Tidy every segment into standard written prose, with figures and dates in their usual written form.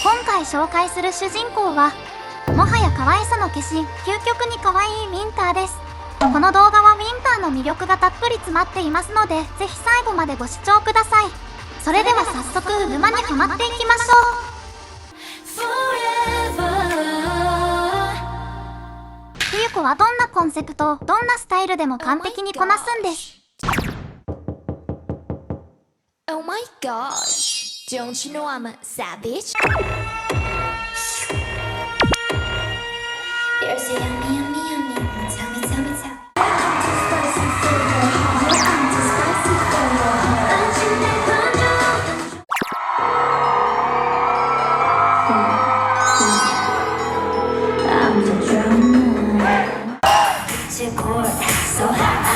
今回紹介する主人公はもはや可愛さの化身、究極に可愛いウィンターです。この動画はウィンターの魅力がたっぷり詰まっていますので、ぜひ最後までご視聴ください。それでは早速沼にハマっていきましょう。冬子はどんなコンセプト、どんなスタイルでも完璧にこなすんです。Oh my gosh, don't you know I'm a savage? There's a yummy, yummy, yummy. Tell me, tell me, tell me. I'm too spicy for you. I'm too spicy for you. I'm the drama. It's your core, so hot.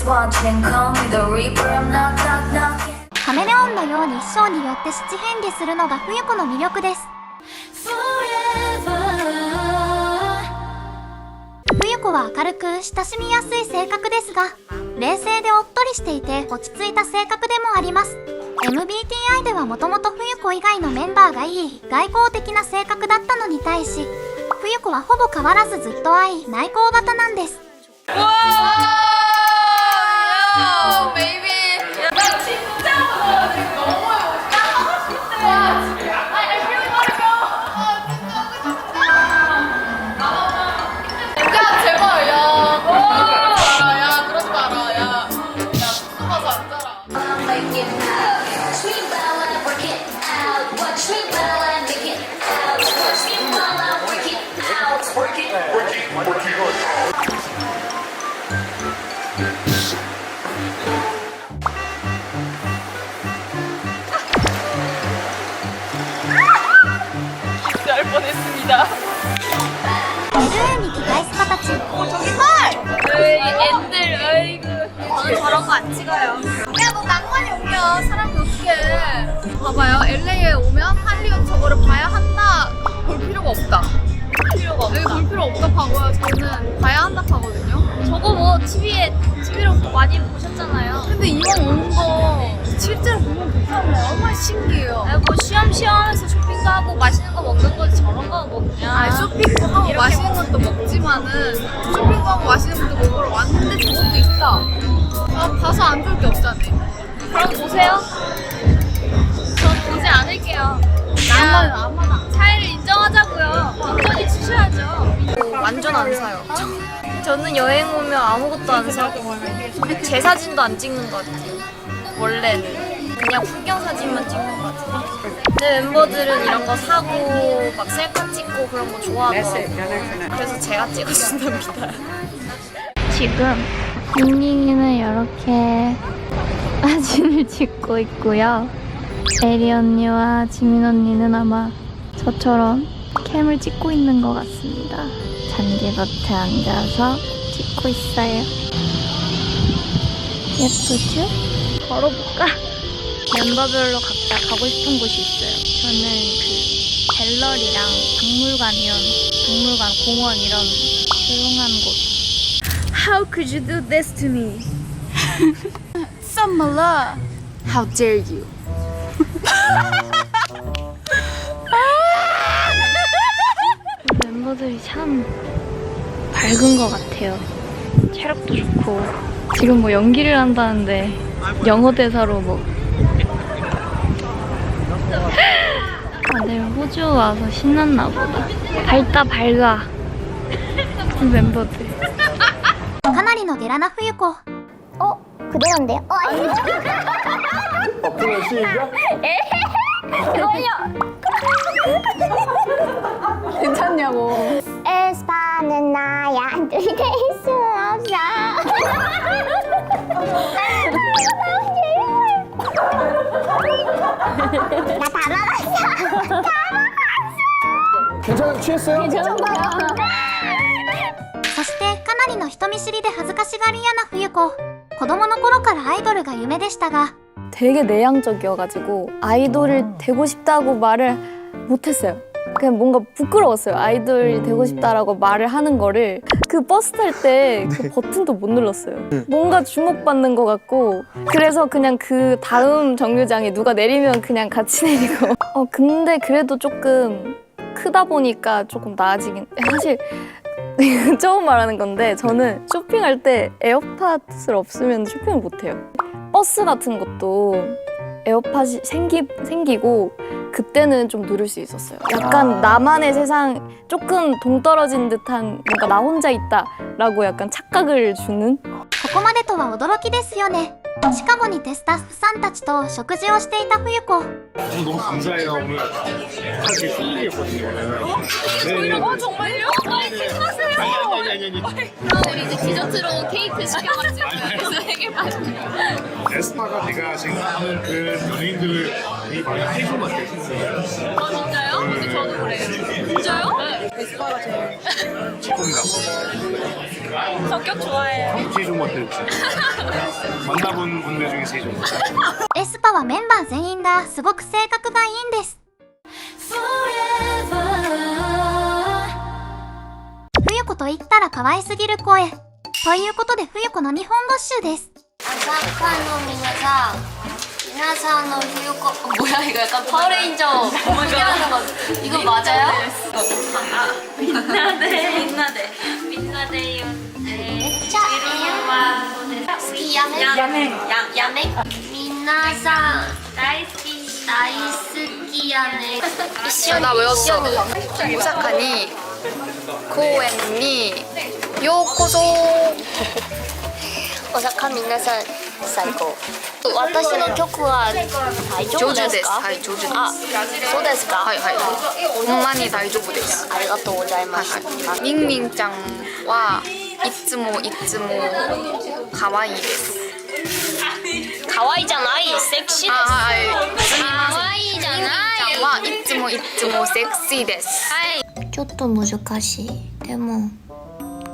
Watching, call me the Reaper, I'm knock, knock, knocking. カメレオンのように衣装によって七変化するのが冬子の魅力です。冬子は明るく親しみやすい性格ですが、冷静でおっとりしていて落ち着いた性格でもあります。MBTI ではもともと冬子以外のメンバーがいい外交的な性格だったのに対し、冬子はほぼ変わらずずっと愛、内向型なんです。베이비 나 진짜 나 지금 너무 하고 싶대. I really wanna go. 진짜 하고 싶다. 야 제발 야 그런 거 알아. 야 가서 앉아라. Make it out. Scream while I work it out. Watch me while I make it out. Watch me while I work it out. Work it, work it, work it. 날 뻔했습니다. LA 기 다이스形。저기 헐! 에이 앤들 아이고 저는 저런 거 안 찍어요. 야 너 낭만이 옮겨 사람이 어떡해. 봐봐요 LA에 오면 할리우드 저거를 봐야 한다 볼 필요가 없다. 필요가 없다. 여기 볼 필요 없다 파고요. 저는 봐야 한다 파거든요. 저거 뭐 TV로 많이 보셨잖아요. 근데 이왕 오는 거 실제로 보면 괜찮아요. 정말 신기해요. 뭐 쉬엄쉬엄해서 쇼핑도 하고 맛있는 거 먹는 거지 저런 거 먹냐. 아니 쇼핑도 하고 이렇게 맛있는 것도 먹지만은 쇼핑도 하고 맛있는 것도 먹으러 왔는데 저것도 있다. 아 봐서 안 좋을 게 없잖아. 그럼 보세요. 전 보지 않을게요. 낭만 차이를 인정하자고요. 인정해 주셔야죠. 완전 안 사요. 저는 여행 오면 아무것도 안 사고 제 사진도 안 찍는 것 같아요. 원래는 그냥 풍경 사진만 찍는 것 같아요. 근데 멤버들은 이런 거 사고 막 셀카 찍고 그런 거 좋아하더라고요. 그래서 제가 찍어준답니다. 지금 닝닝이는 이렇게 사진을 찍고 있고요. 에리 언니와 지민 언니는 아마 저처럼 캠을 찍고 있는 것 같습니다. 잔디밭에 앉아서 찍고 있어요. 예쁘죠? 걸어볼까? 멤버별로 각자 가고 싶은 곳이 있어요. 저는 그 갤러리랑 박물관, 공원 이런 조용한 곳. How could you do this to me? 썸말라 How dare you. 멤버들이 참 밝은 것 같아요. 체력도 좋고 지금 뭐 연기를 한다는데 영어 대사로 뭐 다들 호주 와서 신났나 보다. 밝아 이 멤버들. かなりのゲラな冬子。 그대로인데요? 앞으로 시작. 그걸요. 괜찮냐고. 에 에스파는 나야 들릴 수 없어. 나 다 먹었어. 괜찮아요? 취했어요? そしてかなりの人見知りで恥ずかしがり屋な冬子。子供の頃からアイドルが夢でしたが 되게 내향적이어가지고 아이돌을 되고 싶다고 말을 못했어요. 그냥 뭔가 부끄러웠어요. 아이돌이 되고 싶다라고 말을 하는 거를 그 버스 탈 때 그 버튼도 못 눌렀어요. 뭔가 주목받는 것 같고 그래서 그냥 그 다음 정류장에 누가 내리면 그냥 같이 내리고 근데 그래도 조금 크다 보니까 조금 나아지긴 사실 처음 말하는 건데 저는 쇼핑할 때 에어팟을 없으면 쇼핑을 못해요. 버스 같은 것도 에어팟이 생기고 그때는 좀 누를 수 있었어요. 약간 나만의 세상 조금 동떨어진 듯한 뭔가 나 혼자 있다라고 약간 착각을 주는 ここまでとは驚きですよね。シカゴにてスタッフさんたちと食事をしていた冬子。 너무 감사해요. 오늘 사실 생일이었거든요. 네. 정말요? 아니. 그럼 우리 이제 디저트로 케이크 시켜가지고 생일 파티. 에스파가 제가 지금 하는 그 연예인들을 되게 많이 해준 것 같아요. 진짜요? 근데 저도 그래요. 진짜요? 네. 최고입니다. 성격 좋아해요. 제일 좋은 것 같아요. 만나본 분들 중에 제일 좋은 것 같아요. エスパはメンバー全員がすごく性格がいいんです。冬子と言ったら可愛すぎる声。ということで冬子の日本語集です。 미나상の冬子뭐야 이거 약간 파워레인저 하는 거 이거 맞아요? 민나데요. 야맹. 미나상 다이스키 야맹. 나 외웠어. 오사카니 고엔に 요코소. 오사카 미나산 사이코. 私の曲は大丈夫ですか？はい、上手です。あ、そうですか？はいはい。ほんまに大丈夫です。ありがとうございます。ミンミンちゃんはいつも可愛いです。可愛いじゃない、セクシーです。はい。すみません。可愛いじゃない。ミンミンちゃんはいつもセクシーです。はい。ちょっと難しい。でも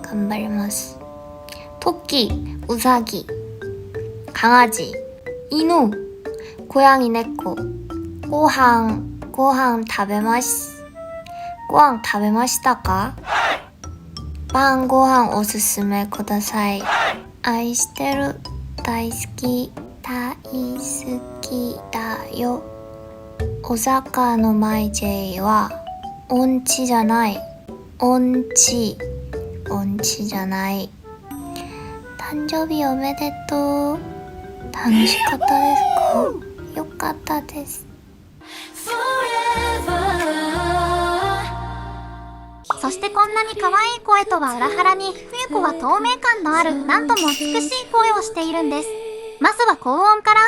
頑張ります。トッキー、ウサギ、강아지, 이누, 고양이猫, 고항食べましたか?晩ご飯おすすめください。愛してる、大好きだよ。大阪のマイジェイは音痴じゃない。音痴じゃない。誕生日おめでとう。楽しかったですか？よかったです。そしてこんなに可愛い声とは裏腹に冬子は透明感のあるなんとも美しい声をしているんです。まずは高音から。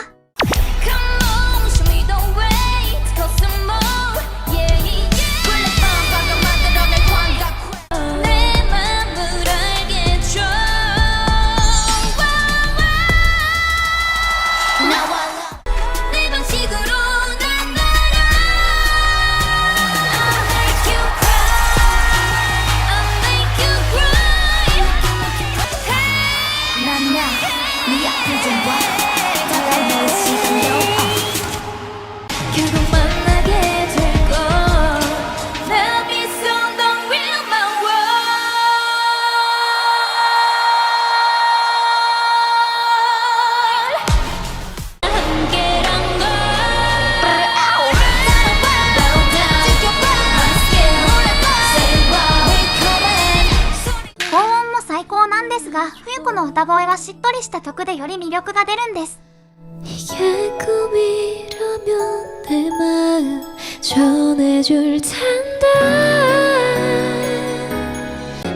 冬子の歌声はしっとりした曲でより魅力が出るんです。 이게 꿈이라면 내 마음 전해줄 텐데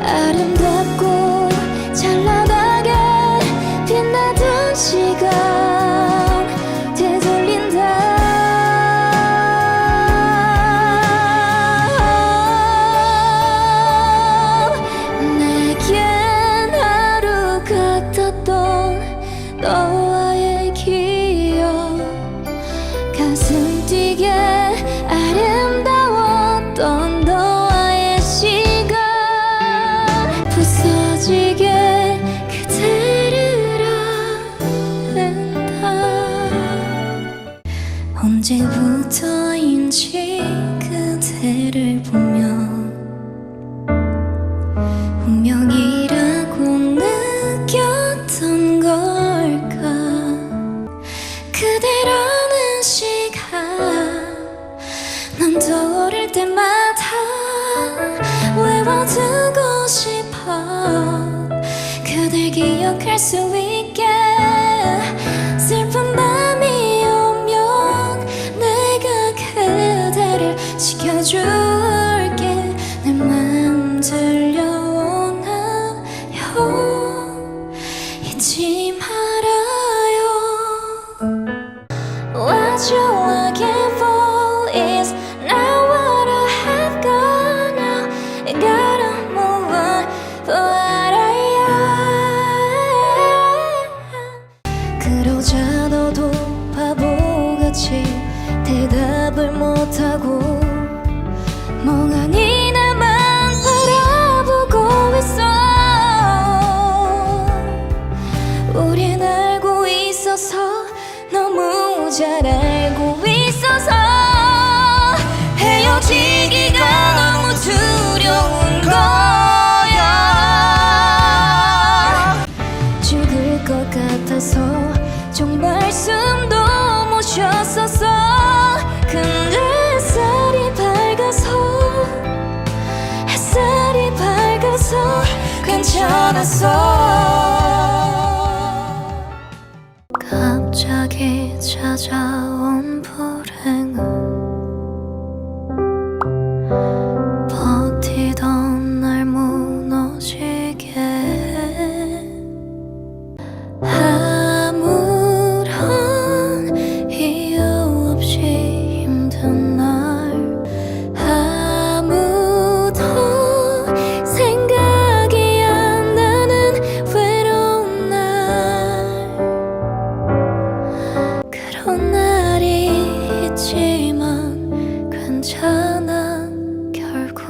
아름답고 찬란하게 빛나던 시간 되돌린다. 언제부터인지 그대를 보면 운명이라고 느꼈던 걸까. 그대라는 시간 난 떠오를 때마다 외워두고 싶어. 그댈 기억할 수 있게. 슬픈 밤이 오면 내가 그대를 지켜줄게. 내 맘 들려오나요? 잊지 말아요. What you're looking for is not what I have got now. You gotta move on for what I am. 그러자 너도 바보같이 대답을 못하고 멍하니 나만 바라보고 있어. 우린 알고 있어서 너무 잘 알고 있어서 헤어지기가 너무 두려운 거야. 죽을 것 같아서 정말 숨도 못 쉬었었어. 근데 햇살이 밝아서 괜찮았어. 갑자기 찾아온 불행은 버티던 날 무너지게 해. 아무런 이유 없이 힘든 날 아무도 생각이 안 나는 외로운 날. 그런 날이 있지만 괜찮아. 결국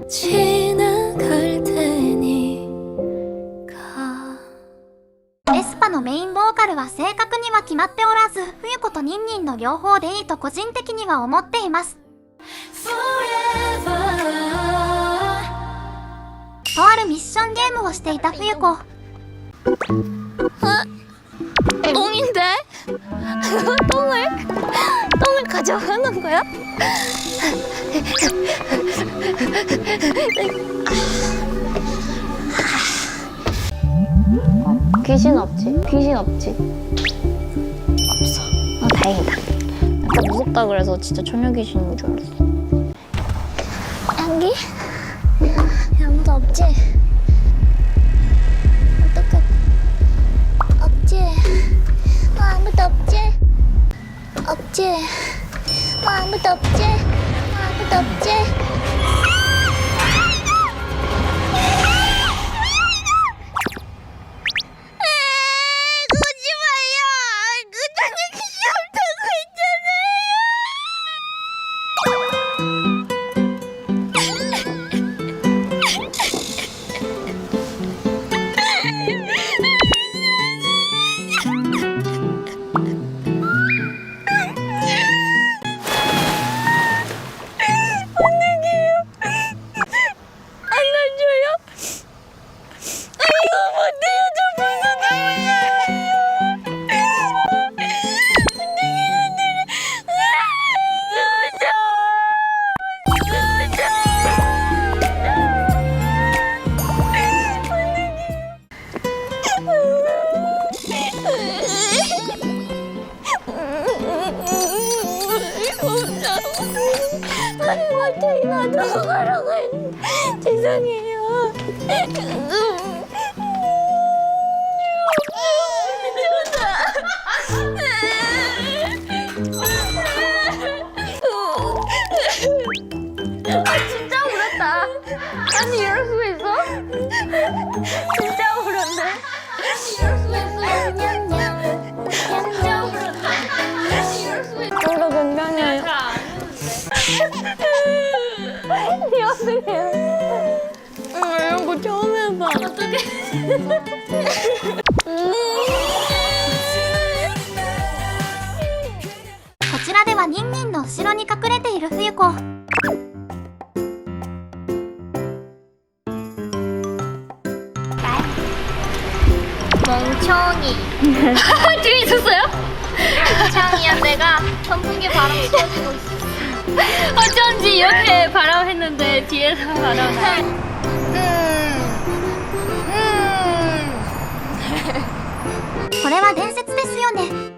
지나갈 테니까. エスパのメインボーカルは正確には決まっておらず、冬子とニンニンの両方でいいと個人的には思っています。とあるミッションゲームをしていた冬子。 똥인데? 똥을 가져가는 거야? 귀신 없지? 귀신 없지? 없어. 다행이다. 아까 무섭다 그래서 진짜 처녀 귀신인 줄 알았어. 여기? 아무도 없지? 어떡해. 없지? 아무도 없지? 없지? 아무도 없지? 아무도 없지? 갑자기 놔두고 가라고 했는데 죄송해요. 진짜 울었다. 아니 이럴 수가 있어? 진짜 울었네. 이럴 수가 있어. 냠냠. 진짜 울었다. 이럴 수가 있어. 좀더 건강해요. 미안해요. 이런 거 처음 해봐. 어떡해. 子。 멍청이. 뒤에 있었어요? 멍청이야. 내가 선풍기 바람 쏘고 있어. 어쩐지 옆에 바람 했는데 뒤에서 바람. これは伝説ですよね。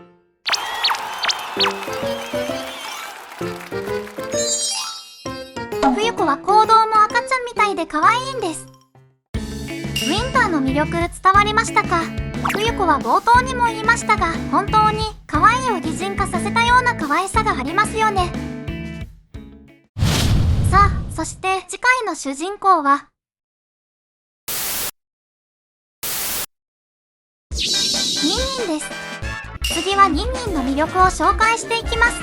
冬子は行動も赤ちゃんみたいで可愛いんです。ウィンターの魅力伝わりましたか？冬子は冒頭にも言いましたが、本当に可愛いを擬人化させたような可愛さがありますよね。さあ、そして次回の主人公はニンニンです。次はニンニンの魅力を紹介していきます。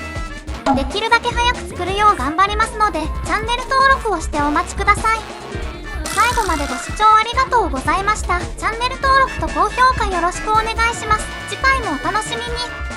できるだけ早く作るよう頑張りますので、チャンネル登録をしてお待ちください。最後までご視聴ありがとうございました。チャンネル登録と高評価よろしくお願いします。次回もお楽しみに。